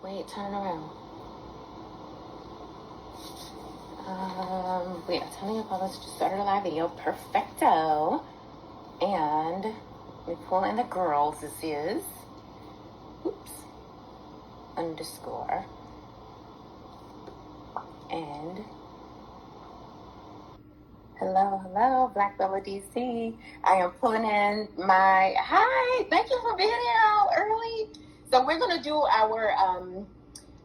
Wait, turn around. We are telling your public to start a live video. Perfecto. And we pull in the girls. This is, oops, underscore. And hello, BlackBellaDC. I am pulling in my, hi, thank you for being here all early. So we're going to do our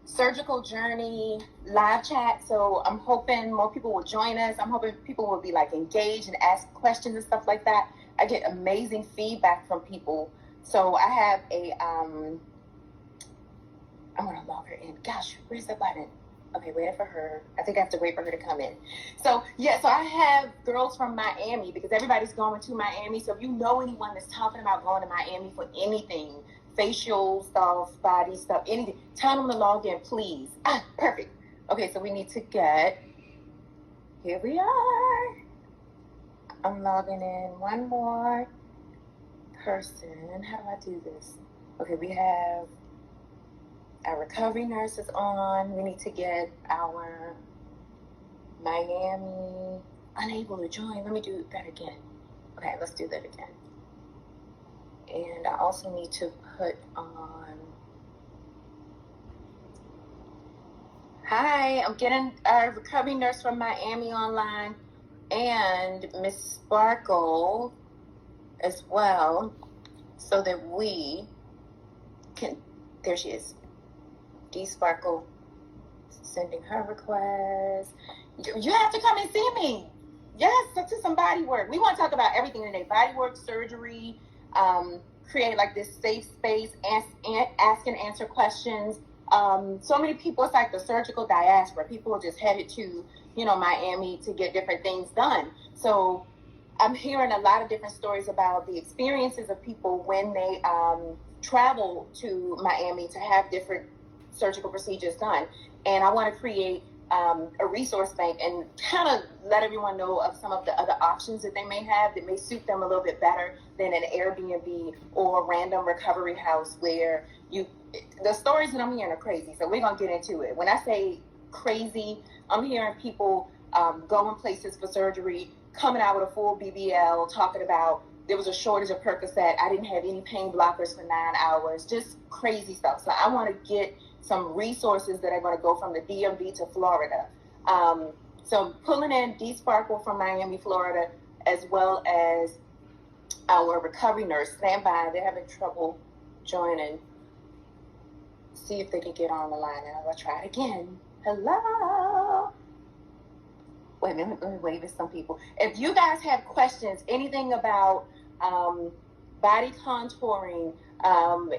surgical journey live chat. So I'm hoping more people will join us. I'm hoping people will be like engaged and ask questions and stuff like that. I get amazing feedback from people. So I have a, I'm going to log her in. Gosh, where's the button? Okay, waiting for her. I think I have to wait for her to come in. So, yeah, so I have girls from Miami because everybody's going to Miami. So if you know anyone that's talking about going to Miami for anything, facial stuff, body stuff, anything, tell them to log in, please. Perfect. Okay, so we need to get, here we are. I'm logging in one more person. How do I do this? Okay, we have our recovery nurse is on. We need to get our Miami unable to join. Let me do that again. Okay, let's do that again. And I also need to put on. Hi, I'm getting our recovery nurse from Miami online and Miss Sparkle as well, so that we can, there she is. D Sparkle sending her request. You have to come and see me. Yes, let's do some body work. We want to talk about everything today. Body work, surgery, create like this safe space, ask and answer questions. So many people, it's like the surgical diaspora. People are just headed to, Miami to get different things done. So I'm hearing a lot of different stories about the experiences of people when they travel to Miami to have different surgical procedures done. And I want to create a resource bank and kind of let everyone know of some of the other options that they may have that may suit them a little bit better than an Airbnb or a random recovery house where the stories that I'm hearing are crazy. So we're going to get into it. When I say crazy, I'm hearing people going places for surgery, coming out with a full BBL, talking about there was a shortage of Percocet. I didn't have any pain blockers for 9 hours, just crazy stuff. So I want to get some resources that are going to go from the DMV to Florida. So I'm pulling in D Sparkle from Miami, Florida, as well as our recovery nurse. Stand by. They're having trouble joining. See if they can get on the line. And I'll try it again. Hello. Wait a minute. Let me wave at some people. If you guys have questions, anything about body contouring,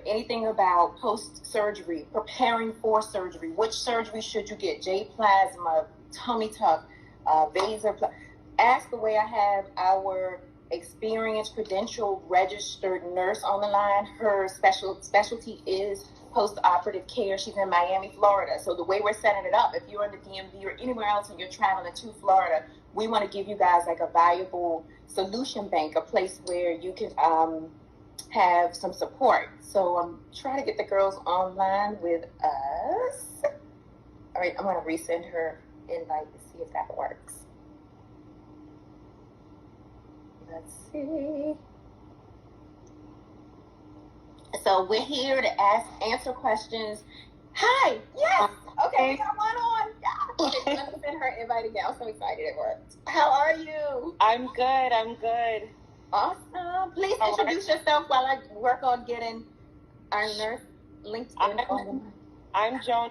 anything about post-surgery, preparing for surgery, which surgery should you get, J-plasma, tummy tuck, vaser, ask away. I have our experienced, credentialed, registered nurse on the line. Her specialty is post-operative care. She's in Miami, Florida. So the way we're setting it up, if you're in the DMV or anywhere else and you're traveling to Florida, we want to give you guys like a valuable solution bank, a place where you can have some support. So I'm trying to get the girls online with us. All right, I'm going to resend her invite to see if that works. Let's see. So we're here to answer questions. Hi. Yes. Okay, we got one on. Yeah. Let me send her invite again. I'm so excited it worked. How are you? I'm good. Awesome. Please introduce yourself while I work on getting our nurse linked in. I'm Joan,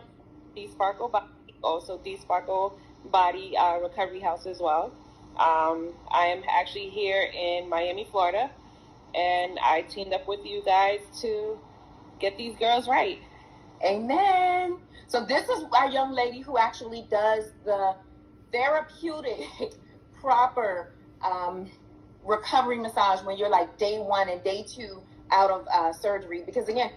D Sparkle Body, also D Sparkle Body Recovery House as well. I am actually here in Miami, Florida, and I teamed up with you guys to get these girls right. Amen. So this is our young lady who actually does the therapeutic, proper recovery massage when you're like day 1 and day 2 out of surgery. Because again,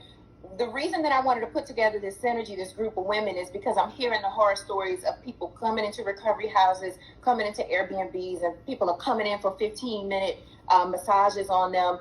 the reason that I wanted to put together this synergy, this group of women, is because I'm hearing the horror stories of people coming into recovery houses, coming into Airbnbs, and people are coming in for 15-minute massages on them.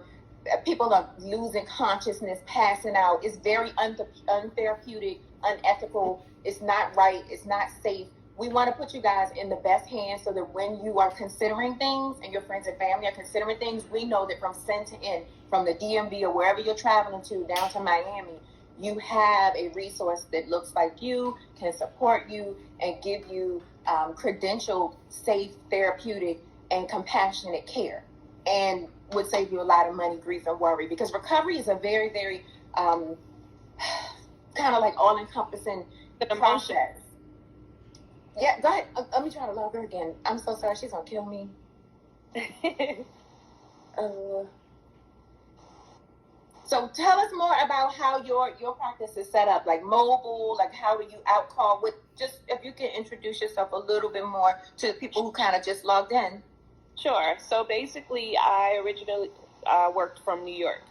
people are losing consciousness, passing out. It's very untherapeutic, unethical. It's not right. It's not safe. We want to put you guys in the best hands so that when you are considering things and your friends and family are considering things, we know that from sin to end, from the DMV or wherever you're traveling to down to Miami, you have a resource that looks like you, can support you, and give you credentialed, safe, therapeutic, and compassionate care. And would save you a lot of money, grief, and worry. Because recovery is a very, very kind of like all-encompassing process. Yeah, go ahead. Let me try to log her again. I'm so sorry. She's going to kill me. So tell us more about how your practice is set up, like mobile, like how do you outcall with, just if you can introduce yourself a little bit more to the people who kind of just logged in. Sure. So basically, I originally worked from New York.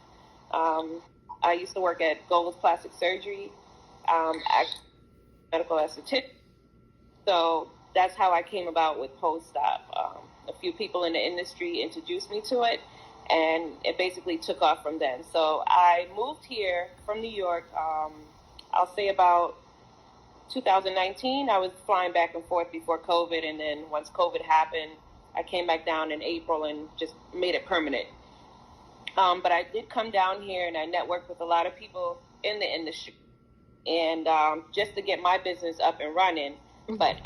I used to work at Gold's Plastic Surgery, medical esthetician. So that's how I came about with post-op. A few people in the industry introduced me to it, and it basically took off from then. So I moved here from New York, I'll say about 2019. I was flying back and forth before COVID, and then once COVID happened, I came back down in April and just made it permanent. But I did come down here and I networked with a lot of people in the industry, and just to get my business up and running. Mm-hmm. But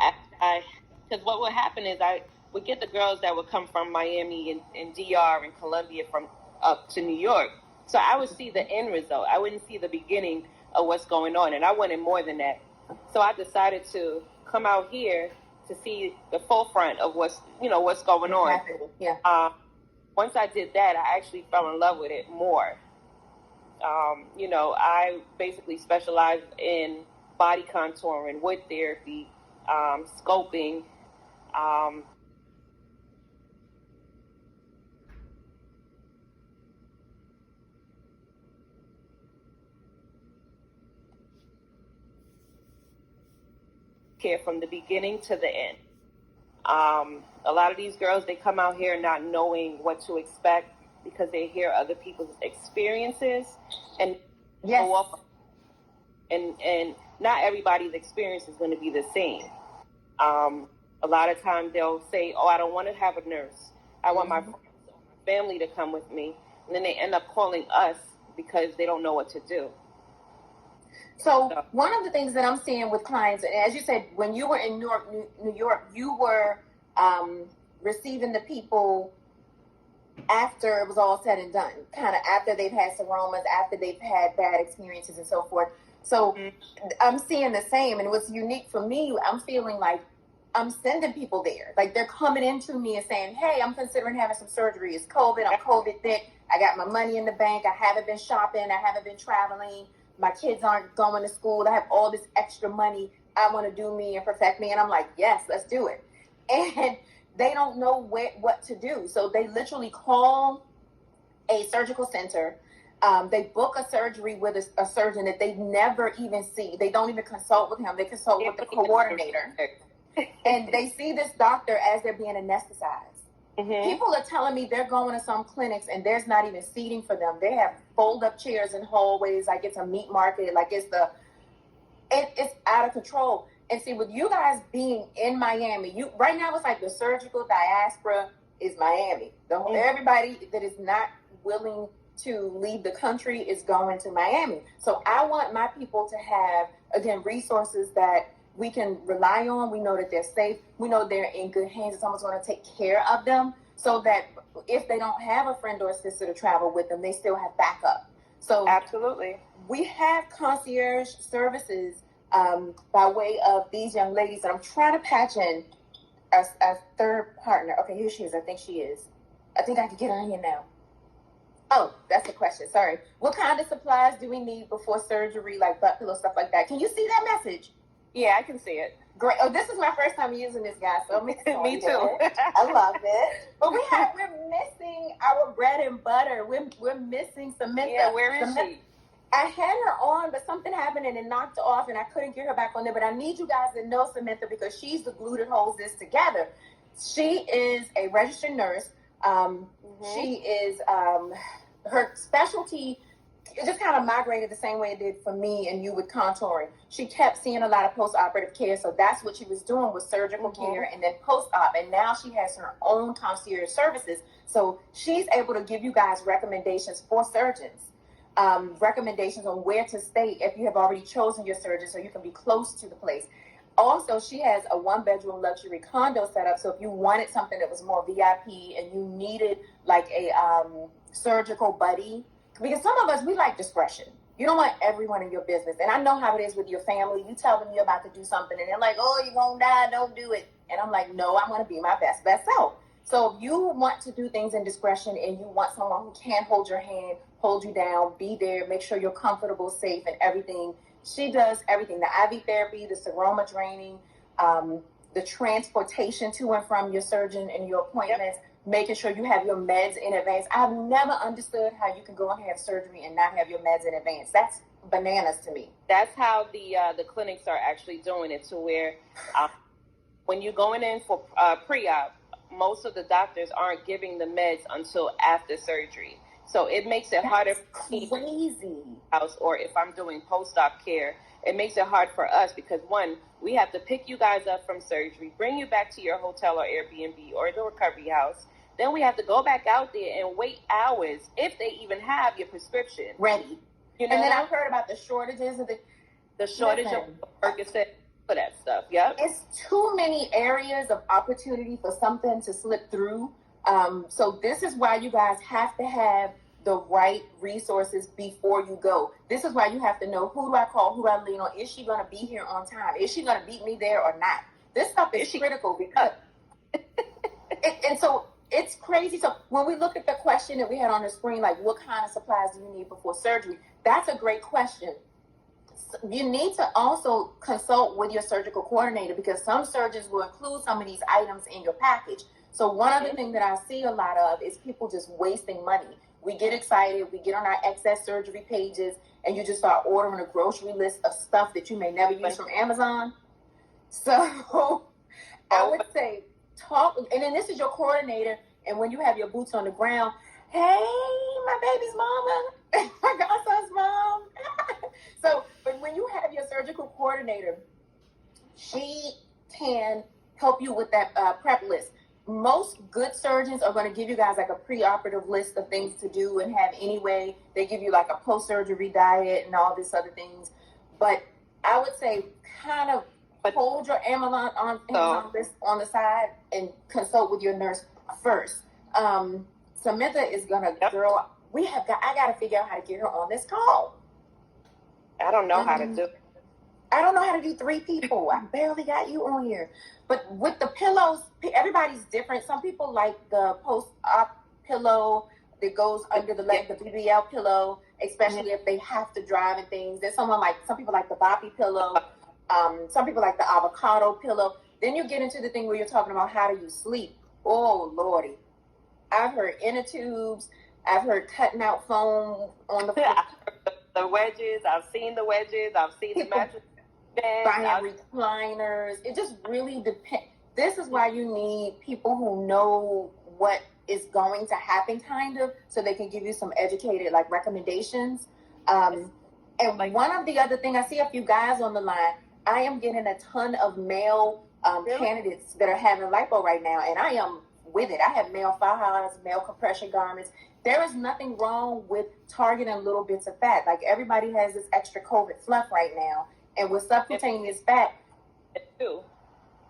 because what would happen is I would get the girls that would come from Miami and DR and Columbia from up to New York. So I would see the end result. I wouldn't see the beginning of what's going on, and I wanted more than that. So I decided to come out here to see the full front of what's going on. Yeah. Once I did that, I actually fell in love with it more. I basically specialize in body contouring, wood therapy, sculpting, care from the beginning to the end. A lot of these girls, they come out here not knowing what to expect because they hear other people's experiences and yes. go off. And not everybody's experience is going to be the same. A lot of times they'll say, "Oh, I don't want to have a nurse. I want my friends or my family to come with me," and then they end up calling us because they don't know what to do. So one of the things that I'm seeing with clients, and as you said, when you were in New York, you were receiving the people after it was all said and done, kind of after they've had seromas, after they've had bad experiences and so forth. So I'm seeing the same. And what's unique for me, I'm feeling like I'm sending people there. Like they're coming into me and saying, "Hey, I'm considering having some surgery. It's COVID. I'm COVID thick. I got my money in the bank. I haven't been shopping. I haven't been traveling. My kids aren't going to school. I have all this extra money. I want to do me and perfect me." And I'm like, yes, let's do it. And they don't know what to do. So they literally call a surgical center. They book a surgery with a surgeon that they never even see. They don't even consult with him. They consult with the coordinator. And they see this doctor as they're being anesthetized. Mm-hmm. People are telling me they're going to some clinics and there's not even seating for them. They have fold-up chairs in hallways like it's a meat market, like it's out of control. And see, with you guys being in Miami, right now it's like the surgical diaspora is Miami. Everybody that is not willing to leave the country is going to Miami. So I want my people to have, again, resources that we can rely on. We know that they're safe. We know they're in good hands. Someone's going to take care of them so that if they don't have a friend or a sister to travel with them, they still have backup. So absolutely, we have concierge services by way of these young ladies. And I'm trying to patch in a third partner. Okay, here she is. I think she is. I think I can get her in here now. Oh, that's a question. Sorry. What kind of supplies do we need before surgery, like butt pillow, stuff like that? Can you see that message? Yeah, I can see it. Great. Oh, this is my first time using this, guy, so me too. I love it. But we're missing our bread and butter. We're missing Samantha. Yeah, where is she? I had her on, but something happened and it knocked her off, and I couldn't get her back on there. But I need you guys to know Samantha because she's the glue that holds this together. She is a registered nurse. She is her specialty, it just kind of migrated the same way it did for me and you with contouring. She kept seeing a lot of post-operative care, so that's what she was doing with surgical care and then post-op. And now she has her own concierge services, so she's able to give you guys recommendations for surgeons, recommendations on where to stay if you have already chosen your surgeon, so you can be close to the place. Also, she has a 1-bedroom luxury condo set up, so if you wanted something that was more VIP and you needed like a surgical buddy, because some of us, we like discretion. You don't want everyone in your business. And I know how it is with your family. You tell them you're about to do something and they're like, oh, you won't die, don't do it. And I'm like, no, I want to be my best self. So if you want to do things in discretion and you want someone who can hold your hand, hold you down, be there, make sure you're comfortable, safe, and everything, she does everything. The IV therapy, the seroma draining, the transportation to and from your surgeon and your appointments, making sure you have your meds in advance. I've never understood how you can go and have surgery and not have your meds in advance. That's bananas to me. That's how the clinics are actually doing it, to where when you're going in for pre-op, most of the doctors aren't giving the meds until after surgery. So it makes it harder for me house, or if I'm doing post-op care, it makes it hard for us because, one, we have to pick you guys up from surgery, bring you back to your hotel or Airbnb or the recovery house. Then we have to go back out there and wait hours if they even have your prescription ready. You know? And then I've heard about the shortages of the shortage of Percocet, for that stuff. Yep. It's too many areas of opportunity for something to slip through. So this is why you guys have to have the right resources before you go. This is why you have to know, who do I call, who do I lean on? Is she going to be here on time? Is she going to beat me there or not? This stuff is critical because, and so it's crazy. So when we look at the question that we had on the screen, like what kind of supplies do you need before surgery? That's a great question. You need to also consult with your surgical coordinator because some surgeons will include some of these items in your package. So one other thing that I see a lot of is people just wasting money. We get excited, we get on our excess surgery pages, and you just start ordering a grocery list of stuff that you may never use from Amazon. So I would say talk, and then this is your coordinator, and when you have your boots on the ground, hey, my baby's mama, my godson's mom. So, but when you have your surgical coordinator, she can help you with that prep list. Most good surgeons are going to give you guys like a pre-operative list of things to do and have anyway. They give you like a post-surgery diet and all these other things. But I would say kind of hold your Amazon list on the side and consult with your nurse first. Samantha is going to, girl, I got to figure out how to get her on this call. I don't know how to do it. I don't know how to do 3 people. I barely got you on here. But with the pillows, everybody's different. Some people like the post-op pillow that goes under the leg, the BBL pillow, especially if they have to drive and things. There's some people like the boppy pillow. Some people like the avocado pillow. Then you get into the thing where you're talking about how do you sleep. Oh, Lordy. I've heard inner tubes. I've heard cutting out foam on the floor. The wedges. I've seen the wedges. I've seen the mattress. Buying recliners. It just really depends. This is why you need people who know what is going to happen, kind of, so they can give you some educated like recommendations. And one of the other thing, I see a few guys on the line. I am getting a ton of male candidates that are having lipo right now, and I am with it. I have male fajas, male compression garments. There is nothing wrong with targeting little bits of fat. Like everybody has this extra COVID fluff right now. And with subcutaneous fat,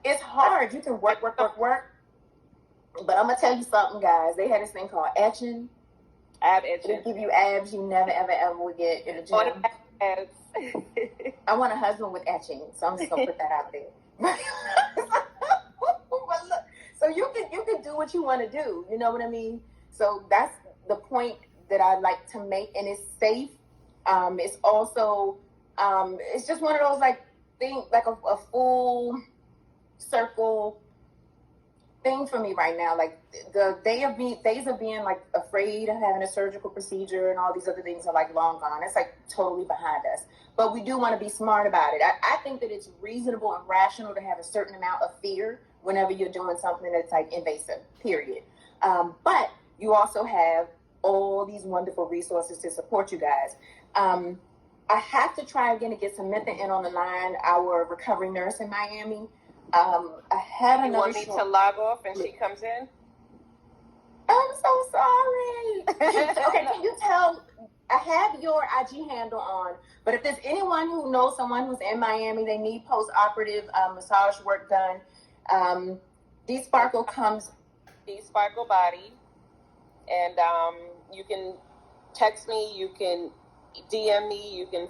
it's hard. You can work. But I'm going to tell you something, guys. They had this thing called etching. Ab etching. They give you abs you never, ever would get in a gym. I want a husband with etching, so I'm just going to put that out there. So you can do what you want to do. You know what I mean? So that's the point that I like to make. And it's safe. It's also... it's just one of those like a full circle thing for me right now. Like the days of being like afraid of having a surgical procedure and all these other things are like long gone. It's like totally behind us. But we do want to be smart about it. I think that it's reasonable and rational to have a certain amount of fear whenever you're doing something that's like invasive, period. But you also have all these wonderful resources to support you guys. I have to try again to get Samantha in on the line, our recovery nurse in Miami. I had You want me to log off and she comes in? I'm so sorry. Okay, can you tell? I have your IG handle on, but if there's anyone who knows someone who's in Miami, they need post-operative massage work done. D Sparkle comes. D Sparkle Body, and you can text me, you can DM me, you can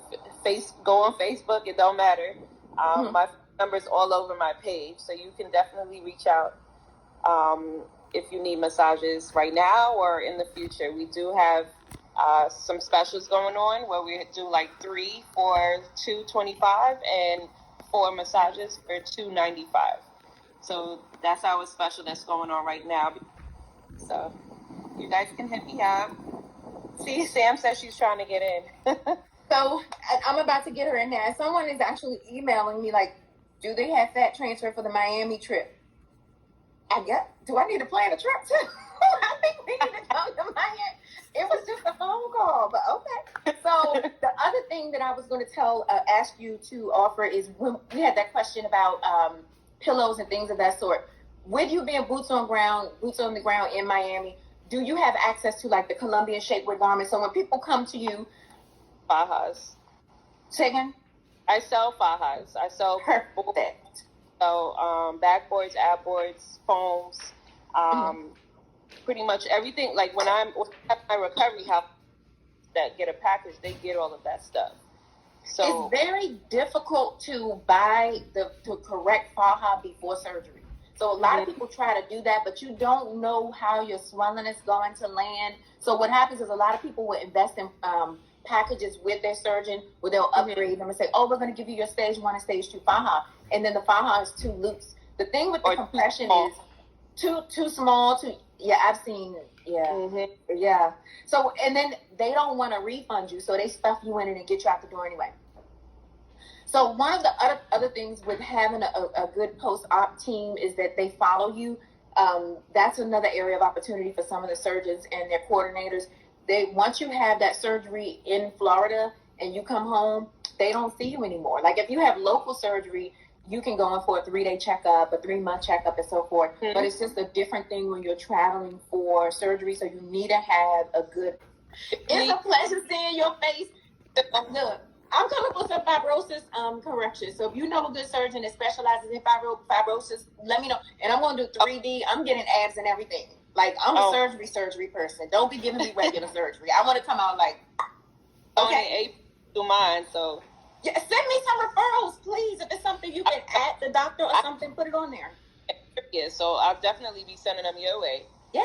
go on Facebook. It don't matter. My number's all over my page, so you can definitely reach out if you need massages right now or in the future. We do have some specials going on where we do like 3 for $225 and 4 massages for $295. So that's our special that's going on right now. So you guys can hit me up. See, Sam says she's trying to get in. So I'm about to get her in there. Someone is actually emailing me like, do they have fat transfer for the Miami trip? I guess. Do I need to plan a trip too? I think we need to come to Miami. It was just a phone call, but okay. So the other thing that I was going to ask you to offer is when we had that question about pillows and things of that sort. With you being boots on the ground in Miami, do you have access to like the Colombian shapewear garments? So when people come to you, fajas. Say again? I sell fajas. I sell perfect. So backboards, abboards, foams, pretty much everything. Like when I'm at my recovery house that get a package, they get all of that stuff. So it's very difficult to buy the correct faja before surgery. So a lot of people try to do that, but you don't know how your swelling is going to land. So what happens is a lot of people will invest in packages with their surgeon where they'll upgrade them and say, oh, we're going to give you your stage 1 and stage 2 faja. And then the faja is too loose. The thing with the compression is too small. I've seen it. Yeah. So, and then they don't want to refund you, so they stuff you in it and get you out the door anyway. So one of the other things with having a good post-op team is that they follow you. That's another area of opportunity for some of the surgeons and their coordinators. Once you have that surgery in Florida and you come home, they don't see you anymore. Like if you have local surgery, you can go in for a 3-day checkup, a 3-month checkup, and so forth. But it's just a different thing when you're traveling for surgery. So you need to have a good. It's a pleasure seeing your face. Look, I'm coming for some fibrosis correction. So if you know a good surgeon that specializes in fibrosis, let me know. And I'm going to do 3D. I'm getting abs and everything. Like I'm a surgery person. Don't be giving me regular surgery. I want to come out like okay. Do mine. So yeah, send me some referrals, please. If it's something you can add the doctor or something, put it on there. Yeah, so I'll definitely be sending them your way. Yay!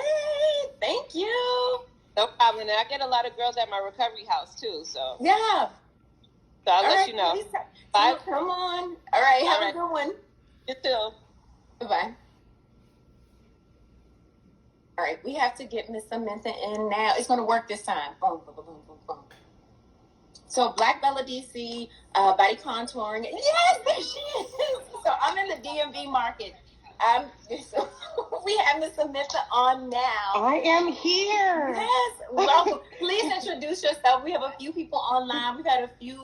Thank you. No problem. And I get a lot of girls at my recovery house too. So yeah. So I'll let you know. Bye. Come on. All right. Have a good one. You too. Bye. All right. We have to get Miss Samantha in now. It's going to work this time. Boom, boom, boom, boom, boom. So BlackBellaDC, body contouring. Yes, there she is. So I'm in the DMV market. So we have Miss Samantha on now. I am here. Yes, welcome. Please introduce yourself. We have a few people online. We've had a few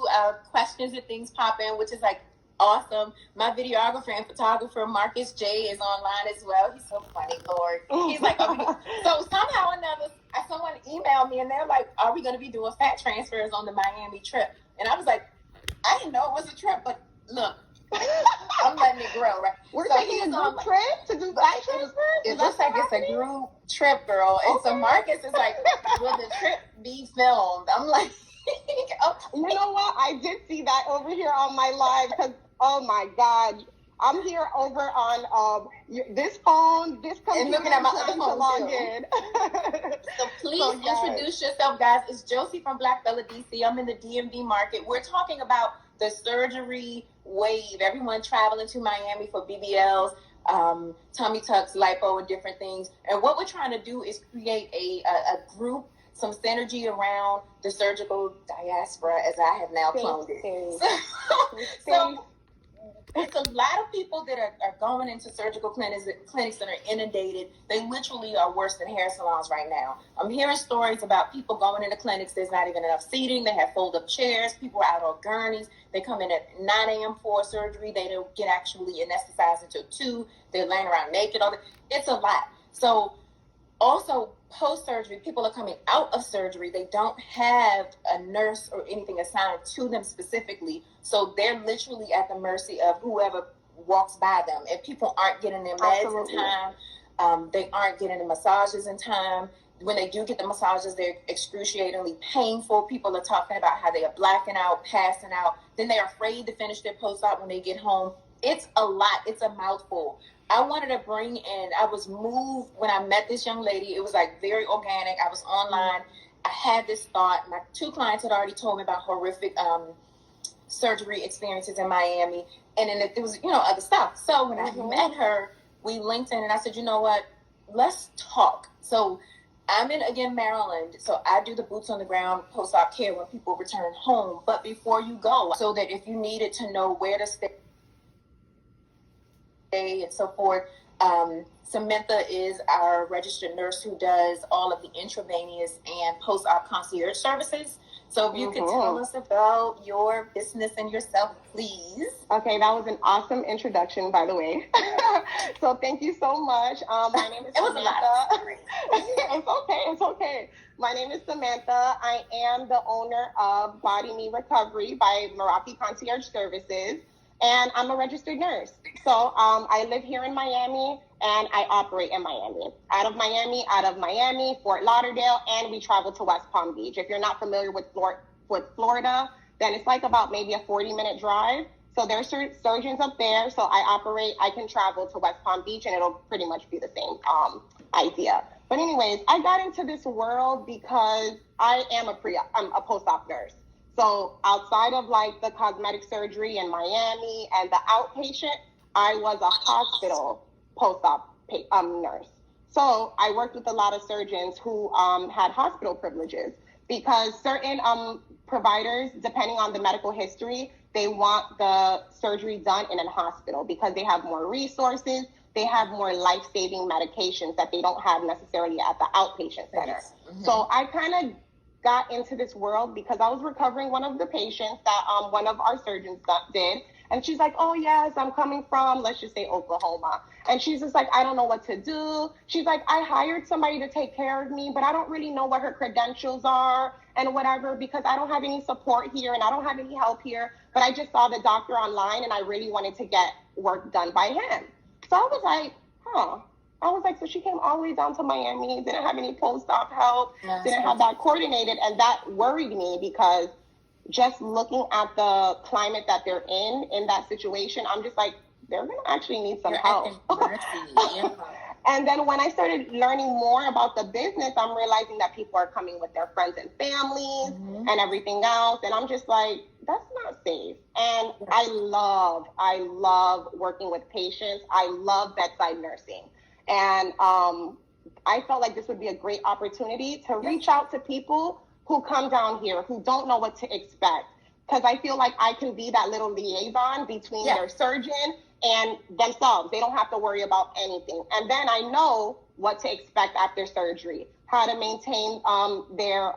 questions and things pop in, which is like awesome. My videographer and photographer, Marcus J, is online as well. He's so funny, Lord. He's like, oh, so somehow or another, someone emailed me and they're like, are we going to be doing fat transfers on the Miami trip? And I was like, I didn't know it was a trip, but look, I'm letting it grow, right? We're taking a group trip to do fat transfers? It looks like it's a group trip, girl. And so Marcus is like, will the trip be filmed? I'm like, okay. You know what? I did see that over here on my live because, oh my God, I'm here over on this phone, this computer, and looking at my other phone to log in. So please introduce yourself, guys. It's Josie from BlackBellaDC. I'm in the DMV market. We're talking about the surgery wave. Everyone traveling to Miami for BBLs, tummy tucks, lipo, and different things. And what we're trying to do is create a group, some synergy around the surgical diaspora, as I have now cloned it. So It's a lot of people that are going into surgical clinics that are inundated. They literally are worse than hair salons right now. I'm hearing stories about people going into clinics. There's not even enough seating. They have fold-up chairs. People are out on gurneys. They come in at 9 a.m. for surgery. They don't get actually anesthetized until 2. They're laying around naked. It's a lot. So also, post-surgery, people are coming out of surgery. They don't have a nurse or anything assigned to them specifically. So they're literally at the mercy of whoever walks by them. If people aren't getting their meds Absolutely. in time, they aren't getting the massages in time. When they do get the massages, they're excruciatingly painful. People are talking about how they are blacking out, passing out. Then they're afraid to finish their post-op when they get home. It's a lot. It's a mouthful. I wanted to bring in, I was moved when I met this young lady. It was like very organic. I was online. I had this thought. My 2 clients had already told me about horrific surgery experiences in Miami. And then there was, other stuff. So when I met her, we linked in and I said, you know what, let's talk. So I'm in, again, Maryland. So I do the boots on the ground post-op care when people return home. But before you go, so that if you needed to know where to stay, and so forth. Samantha is our registered nurse who does all of the intravenous and post-op concierge services. So if you could tell us about your business and yourself, please. Okay, that was an awesome introduction, by the way. So thank you so much. My name is Samantha. It's okay. My name is Samantha. I am the owner of Body Me Recovery by Meraki Concierge Services. And I'm a registered nurse. So I live here in Miami, and I operate in Miami. Out of Miami, Fort Lauderdale, and we travel to West Palm Beach. If you're not familiar with Florida, then it's like about maybe a 40-minute drive. So there's surgeons up there. So I can travel to West Palm Beach, and it'll pretty much be the same idea. But anyways, I got into this world because I am I'm a post-op nurse. So outside of like the cosmetic surgery in Miami and the outpatient, I was a hospital post-op nurse. So I worked with a lot of surgeons who had hospital privileges because certain providers, depending on the medical history, they want the surgery done in a hospital because they have more resources. They have more life-saving medications that they don't have necessarily at the outpatient center. Mm-hmm. So I kind of got into this world because I was recovering one of the patients that one of our surgeons did. And she's like, oh, yes, I'm coming from, let's just say, Oklahoma. And she's just like, I don't know what to do. She's like, I hired somebody to take care of me, but I don't really know what her credentials are and whatever because I don't have any support here and I don't have any help here. But I just saw the doctor online and I really wanted to get work done by him. So I was like, so she came all the way down to Miami, didn't have any post-op help, didn't have that coordinated. And that worried me because just looking at the climate that they're in that situation, I'm just like, they're going to actually need some help. And then when I started learning more about the business, I'm realizing that people are coming with their friends and families and everything else. And I'm just like, that's not safe. And I love working with patients. I love bedside nursing. And I felt like this would be a great opportunity to reach out to people who come down here, who don't know what to expect. Because I feel like I can be that little liaison between their surgeon and themselves. They don't have to worry about anything. And then I know what to expect after surgery, how to maintain their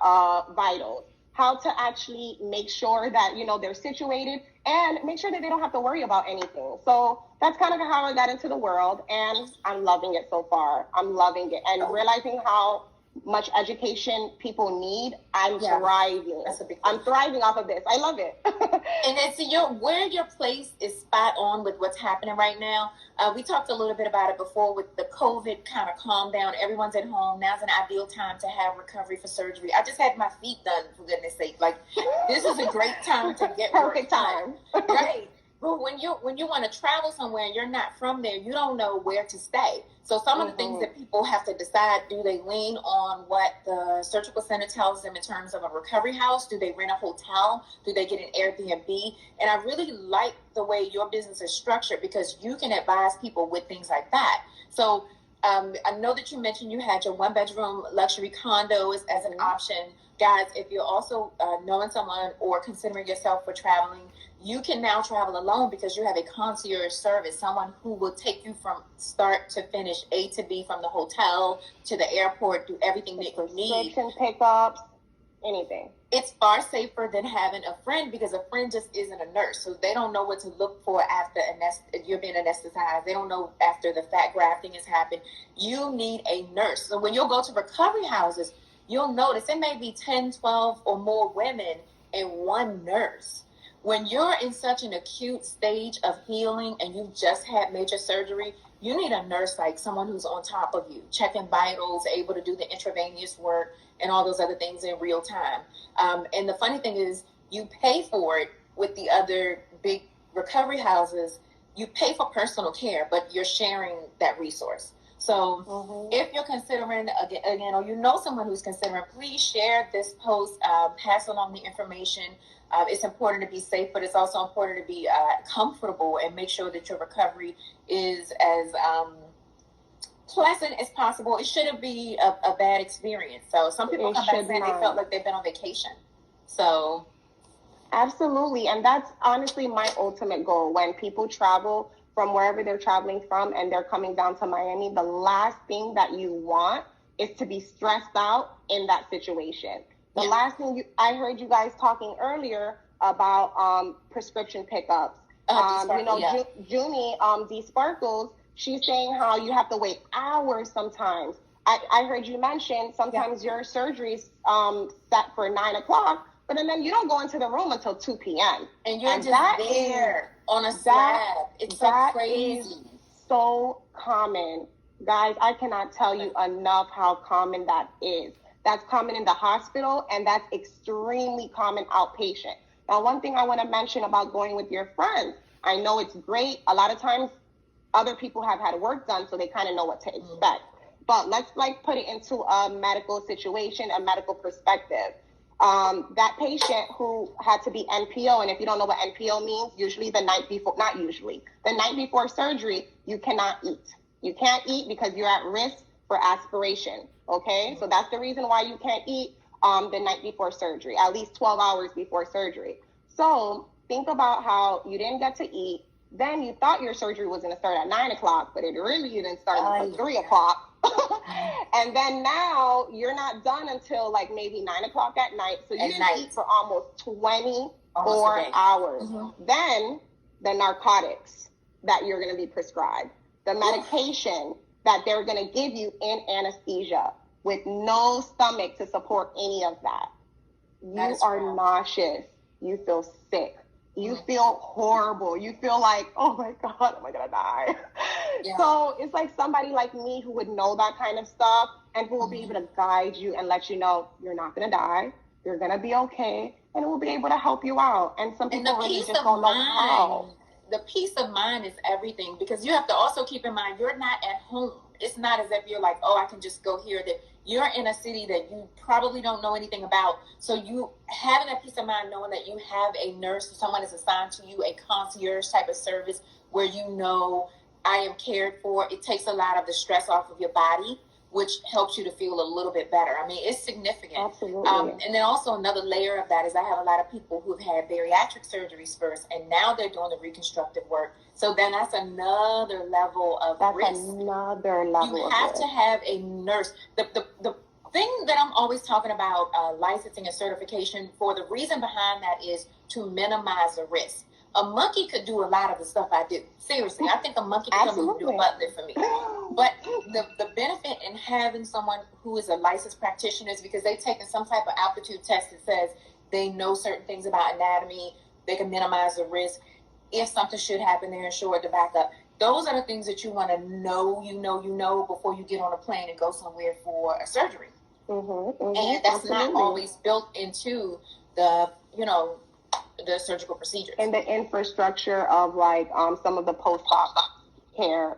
vitals, how to actually make sure that, they're situated and make sure that they don't have to worry about anything. So that's kind of how I got into the world, and I'm loving it so far. I'm loving it. And realizing how much education people need, I'm thriving. That's a big thing. I'm thriving off of this. I love it. And then where your place is spot on with what's happening right now. We talked a little bit about it before with the COVID kind of calm down. Everyone's at home. Now's an ideal time to have recovery for surgery. I just had my feet done, for goodness sake. Like, this is a great time to get perfect time. Right. But when you want to travel somewhere and you're not from there, you don't know where to stay. So some of the things that people have to decide, do they lean on what the surgical center tells them in terms of a recovery house? Do they rent a hotel? Do they get an Airbnb? And I really like the way your business is structured because you can advise people with things like that. So I know that you mentioned you had your 1-bedroom luxury condo as an option. Guys, if you're also knowing someone or considering yourself for traveling, you can now travel alone because you have a concierge service, someone who will take you from start to finish, A to B, from the hotel to the airport, do everything that you need. Prescription pickups, anything. It's far safer than having a friend, because a friend just isn't a nurse. So they don't know what to look for after you're being anesthetized. They don't know after the fat grafting has happened. You need a nurse. So when you'll go to recovery houses, you'll notice it may be 10, 12 or more women and one nurse. When you're in such an acute stage of healing and you've just had major surgery, you need a nurse, like someone who's on top of you, checking vitals, able to do the intravenous work and all those other things in real time. And the funny thing is, you pay for it with the other big recovery houses. You pay for personal care, but you're sharing that resource. So if you're considering, again, or you know someone who's considering, please share this post, pass along the information. It's important to be safe, but it's also important to be comfortable and make sure that your recovery is as pleasant as possible. It shouldn't be a bad experience. So some people come back saying they felt like they've been on vacation. So absolutely. And that's honestly my ultimate goal. When people travel from wherever they're traveling from and they're coming down to Miami, the last thing that you want is to be stressed out in that situation. The last thing I heard you guys talking earlier about prescription pickups. Junie, D Sparkles, she's saying how you have to wait hours sometimes. I heard you mention sometimes your surgery's set for 9 o'clock, but then you don't go into the room until 2 p.m. And you're just there on a slab. It's so crazy. Is so common. Guys, I cannot tell you enough how common that is. That's common in the hospital, and that's extremely common outpatient. Now, one thing I want to mention about going with your friends, I know it's great. A lot of times other people have had work done, so they kind of know what to expect. But let's put it into a medical situation, a medical perspective. That patient who had to be NPO, and if you don't know what NPO means, the night before surgery, you cannot eat. You can't eat because you're at risk for aspiration. Okay, so that's the reason why you can't eat the night before surgery, at least 12 hours before surgery. So think about how you didn't get to eat. Then you thought your surgery was going to start at 9 o'clock, but it really didn't start until 3 o'clock. And then now you're not done until maybe 9 o'clock at night. So you didn't eat for almost 24 hours. Then the narcotics that you're going to be prescribed, the medication that they're going to give you in anesthesia with no stomach to support any of that. You are nauseous. You feel sick. You feel horrible. You feel like, oh my God, am I going to die? Yeah. So it's like somebody like me who would know that kind of stuff and who will be able to guide you and let you know you're not going to die. You're going to be okay. And will be able to help you out. And some people really just don't know how. The peace of mind is everything, because you have to also keep in mind you're not at home. It's not as if you're like, oh, I can just go here. That you're in a city that you probably don't know anything about. So you having that peace of mind knowing that you have a nurse or someone is assigned to you, a concierge type of service where you know I am cared for. It takes a lot of the stress off of your body, which helps you to feel a little bit better. I mean, it's significant. Absolutely. And then also another layer of that is I have a lot of people who've had bariatric surgeries first, and now they're doing the reconstructive work. So then that's another level of risk. Another level. You have to have a nurse. The thing that I'm always talking about licensing and certification for, the reason behind that is to minimize the risk. A monkey could do a lot of the stuff I do. Seriously, I think a monkey could come and do a butler for me. But the benefit in having someone who is a licensed practitioner is because they've taken some type of aptitude test that says they know certain things about anatomy. They can minimize the risk. If something should happen, they're insured to back up. Those are the things that you want to know, before you get on a plane and go somewhere for a surgery. And that's not always built into the surgical procedures. And the infrastructure of some of the post-op care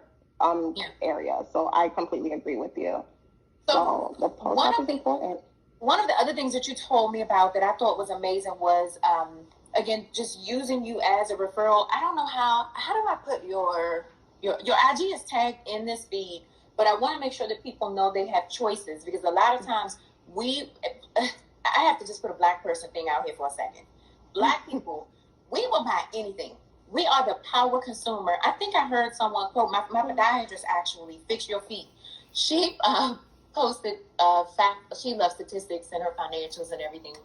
area. So I completely agree with you. So the post-op is important. One of the other things that you told me about that I thought was amazing was, again, just using you as a referral. I don't know how do I put your IG is tagged in this feed, but I want to make sure that people know they have choices, because a lot of times I have to just put a Black person thing out here for a second. Black people, we will buy anything. We are the power consumer. I think I heard someone quote, my podiatrist actually, Fix Your Feet. She posted a fact, she loves statistics and her financials and everything.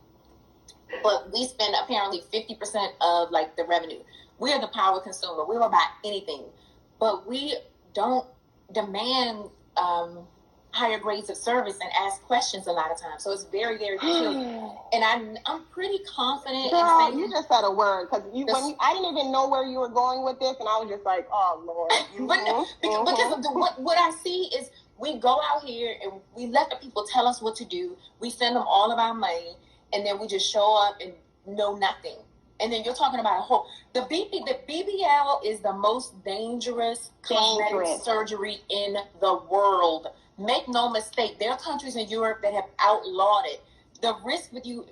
But we spend apparently 50% of like the revenue. We are the power consumer. We will buy anything. But we don't demand higher grades of service and ask questions a lot of times. So it's very, very peculiar. And I'm pretty confident. Girl, in saying, you just said a word because I didn't even know where you were going with this, and I was just like, oh Lord. Because of what I see is we go out here and we let the people tell us what to do. We send them all of our money, and then we just show up and know nothing. And then you're talking about the BBL is the most dangerous cosmetic surgery in the world. Make no mistake, there are countries in Europe that have outlawed it. The risk with you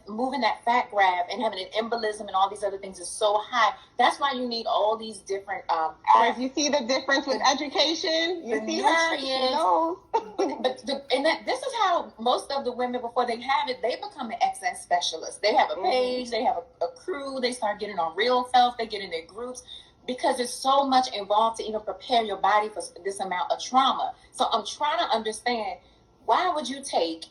moving that fat grab and having an embolism and all these other things is so high. That's why you need all these different. You see the difference with education. You see her. She knows. This is how most of the women, before they have it, they become an excess specialist. They have a page, they have a crew. They start getting on Real Health. They get in their groups. Because there's so much involved to even prepare your body for this amount of trauma. So I'm trying to understand, why would you take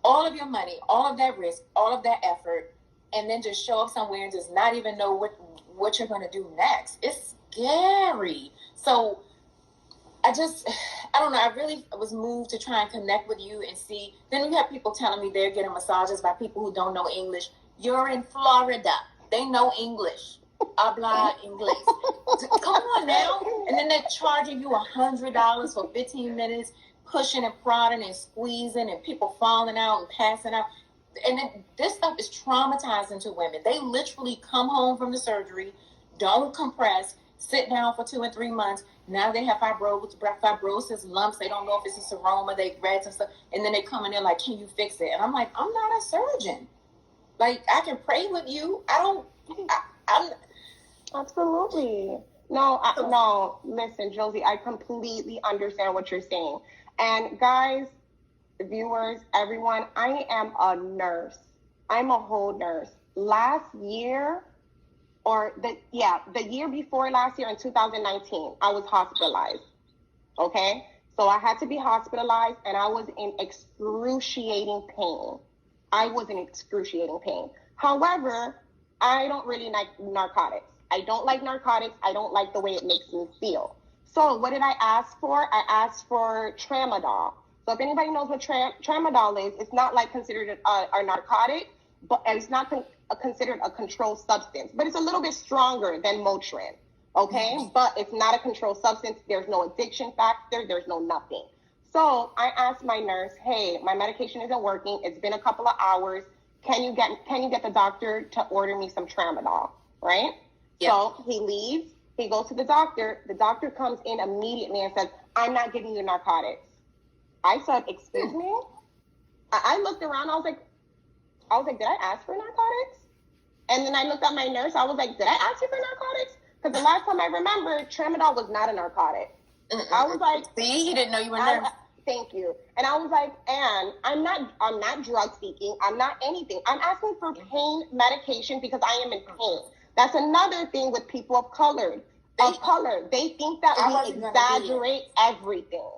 all of your money, all of that risk, all of that effort, and then just show up somewhere and just not even know what you're going to do next? It's scary. So I don't know. I really was moved to try and connect with you and see. Then we have people telling me they're getting massages by people who don't know English. You're in Florida. They know English. Habla English. Come on now. And then they're charging you $100 for 15 minutes, pushing and prodding and squeezing and people falling out and passing out. And then this stuff is traumatizing to women. They literally come home from the surgery, don't compress, sit down for 2 and 3 months. Now they have fibrosis, lumps. They don't know if it's a seroma. They read some stuff. And then they come in there like, can you fix it? And I'm like, I'm not a surgeon. Like, I can pray with you. I'm Absolutely. No, listen, Josie, I completely understand what you're saying. And guys, viewers, everyone, I am a nurse. I'm a whole nurse. Last year, the year before last year in 2019, I was hospitalized. Okay? So I had to be hospitalized and I was in excruciating pain. However, I don't really like narcotics. I don't like narcotics. I don't like the way it makes me feel. So what did I ask for? I asked for tramadol. So if anybody knows what tramadol is, it's not like considered a narcotic, but it's not considered a controlled substance. But it's a little bit stronger than Motrin, okay? Mm-hmm. But it's not a controlled substance. There's no addiction factor. There's no nothing. So I asked my nurse, hey, my medication isn't working. It's been a couple of hours. Can you get the doctor to order me some tramadol, right? Yep. So he leaves. He goes to the doctor. The doctor comes in immediately and says, I'm not giving you narcotics. I said, excuse me? I looked around. I was like, did I ask for narcotics? And then I looked at my nurse. I was like, did I ask you for narcotics? Because the last time I remember, tramadol was not a narcotic. I was like, see, he didn't know you were a nurse. Thank you. And I was like, and I'm not drug seeking. I'm not anything. I'm asking for pain medication because I am in pain. That's another thing with people of color. They think that we exaggerate everything.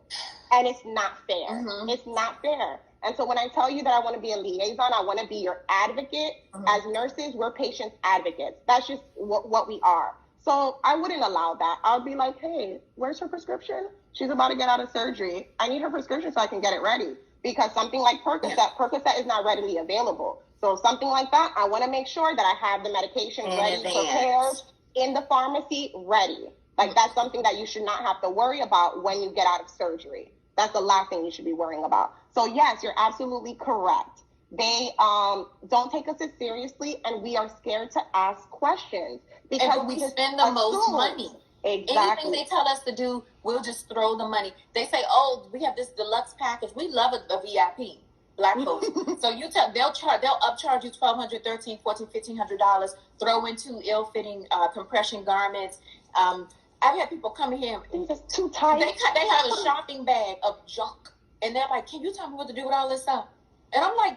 And it's not fair. Mm-hmm. It's not fair. And so when I tell you that I want to be a liaison, I want to be your advocate. Mm-hmm. As nurses, we're patients advocates. That's just what we are. So I wouldn't allow that. I'll be like, hey, where's her prescription? She's about to get out of surgery. I need her prescription so I can get it ready. Because something like Percocet is not readily available. So something like that, I want to make sure that I have the medication ready, prepared in the pharmacy, ready. Like that's something that you should not have to worry about when you get out of surgery. That's the last thing you should be worrying about. So yes, you're absolutely correct. They don't take us as seriously, and we are scared to ask questions because we spend the most money. Exactly. Anything they tell us to do, we'll just throw the money. They say, "Oh, we have this deluxe package. We love a VIP, Black folks." So they'll upcharge you $1,200, $1,300, $1,400, $1,500. Throw in 2 ill-fitting compression garments. I've had people come in here and it's too tight. They have a shopping bag of junk, and they're like, "Can you tell me what to do with all this stuff?" And I'm like,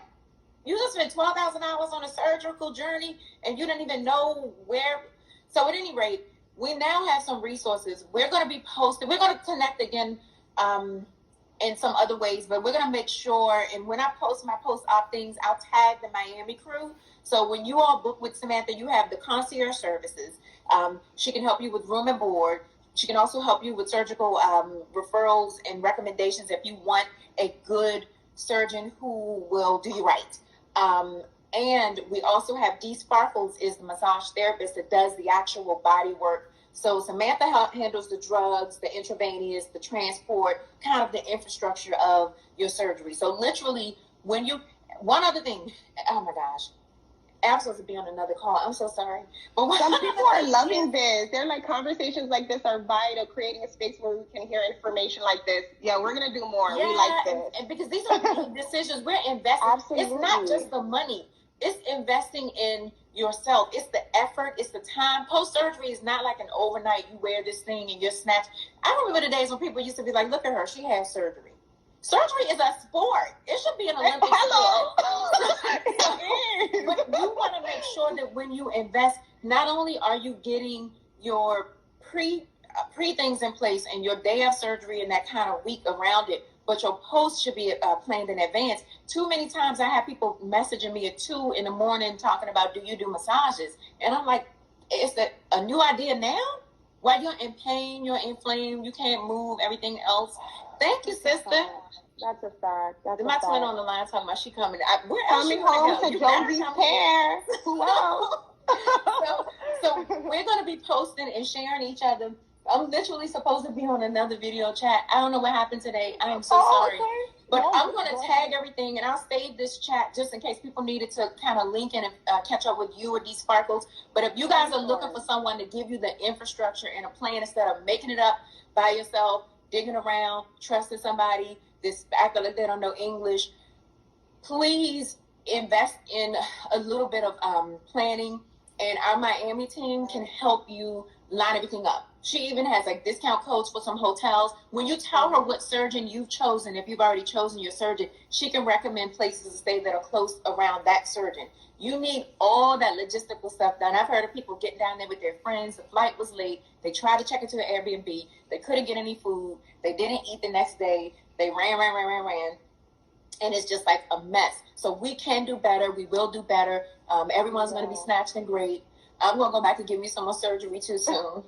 You just spent $12,000 on a surgical journey and you didn't even know where. So at any rate, we now have some resources. We're going to be posted. We're going to connect again in some other ways, but we're going to make sure, and when I post my post-op things, I'll tag the Miami crew. So when you all book with Samantha, you have the concierge services. She can help you with room and board. She can also help you with surgical referrals and recommendations if you want a good surgeon who will do you right. And we also have D Sparkles is the massage therapist that does the actual body work. So Samantha handles the drugs, the intravenous, the transport, kind of the infrastructure of your surgery. So literally, one other thing, oh my gosh, I'm supposed to be on another call. I'm so sorry. But some people are loving this. They're like, conversations like this are vital, creating a space where we can hear information like this. Yeah, we're going to do more. Yeah, we like this. And because these are big decisions. We're investing. Absolutely. It's not just the money. It's investing in yourself. It's the effort. It's the time. Post-surgery is not like an overnight, you wear this thing and you're snatched. I remember the days when people used to be like, look at her, she has surgery. Surgery is a sport. It should be an Olympic sport. But you want to make sure that when you invest, not only are you getting your pre things in place and your day of surgery and that kind of week around it, but your post should be planned in advance. Too many times I have people messaging me at 2 a.m. talking about, do you do massages? And I'm like, is that a new idea now? While you're in pain, you're inflamed, you can't move, everything else. Thank you, sister. That's a fact. My twin on the line talking about she coming. Where else coming home to Josie's hair. Wow. So we're going to be posting and sharing each other. I'm literally supposed to be on another video chat. I don't know what happened today. I am so sorry. Okay. But no, I'm going to tag everything, and I'll save this chat just in case people needed to kind of link in and catch up with you or these Sparkles. But if you guys are looking for someone to give you the infrastructure and a plan instead of making it up by yourself, digging around, trusting somebody, this acting like they don't know English, please invest in a little bit of planning, and our Miami team can help you line everything up. She even has like discount codes for some hotels. When you tell her what surgeon you've chosen, if you've already chosen your surgeon, she can recommend places to stay that are close around that surgeon. You need all that logistical stuff done. I've heard of people getting down there with their friends. The flight was late. They tried to check into an Airbnb. They couldn't get any food. They didn't eat the next day. They ran. And it's just like a mess. So we can do better. We will do better. Everyone's going to be snatched and great. I'm going to go back and give me some more surgery too soon.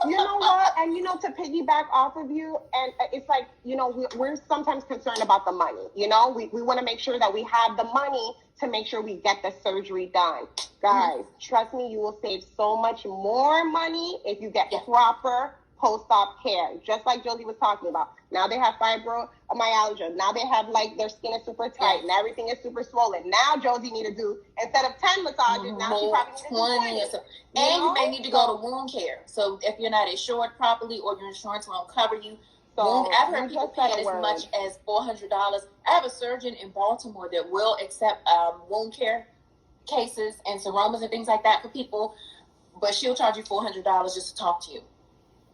You know what? And, to piggyback off of you, and it's like, we're sometimes concerned about the money. We want to make sure that we have the money to make sure we get the surgery done. Guys, trust me, you will save so much more money if you get proper post-op care, just like Josie was talking about. Now they have fibromyalgia. Now they have their skin is super tight and everything is super swollen. Now Josie need to do, instead of 10 massages, now she probably needs to do 20. So. And you may need to go to wound care. So if you're not insured properly or your insurance won't cover you, I've heard people pay as much as $400. I have a surgeon in Baltimore that will accept wound care cases and seromas and things like that for people, but she'll charge you $400 just to talk to you.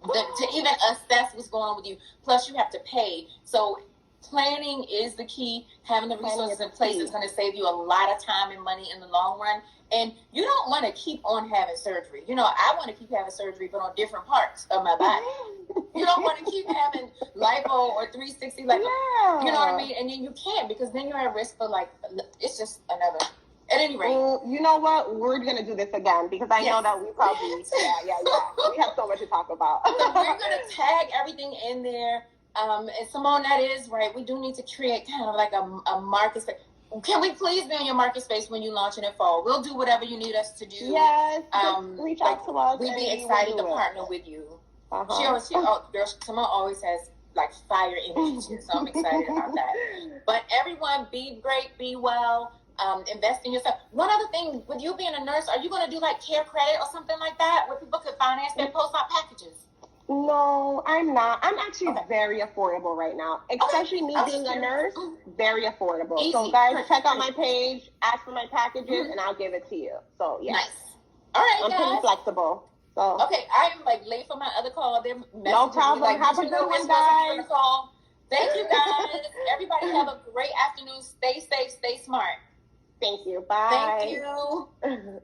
To even assess what's going on with you. Plus, you have to pay. So planning is the key. Having the resources in place is going to save you a lot of time and money in the long run. And you don't want to keep on having surgery. I want to keep having surgery, but on different parts of my body. You don't want to keep having lipo or 360. You know what I mean? And then you can't, because then you're at risk for it's just another. At any rate. Well, you know what? We're going to do this again because I know that we probably, we have so much to talk about. So we're going to tag everything in there. And Simone, that is right. We do need to create kind of like a market space. Can we please be in your market space when you launch in the fall? We'll do whatever you need us to do. Yes, reach out to us. We'd be excited to partner with you. Simone always has fire energy, so I'm excited about that. But everyone, be great, be well. Invest in yourself. One other thing, with you being a nurse, are you going to do care credit or something like that where people could finance their post-op packages? No, I'm not. I'm actually very affordable right now, especially me being a nurse, very affordable. Easy. So guys, check out my page, ask for my packages, and I'll give it to you. So yeah. Nice. All right, I'm pretty flexible. So okay, I'm late for my other call. They're no problem. Have a good one, guys. Thank you, guys. Everybody have a great afternoon. Stay safe, stay smart. Thank you. Bye. Thank you.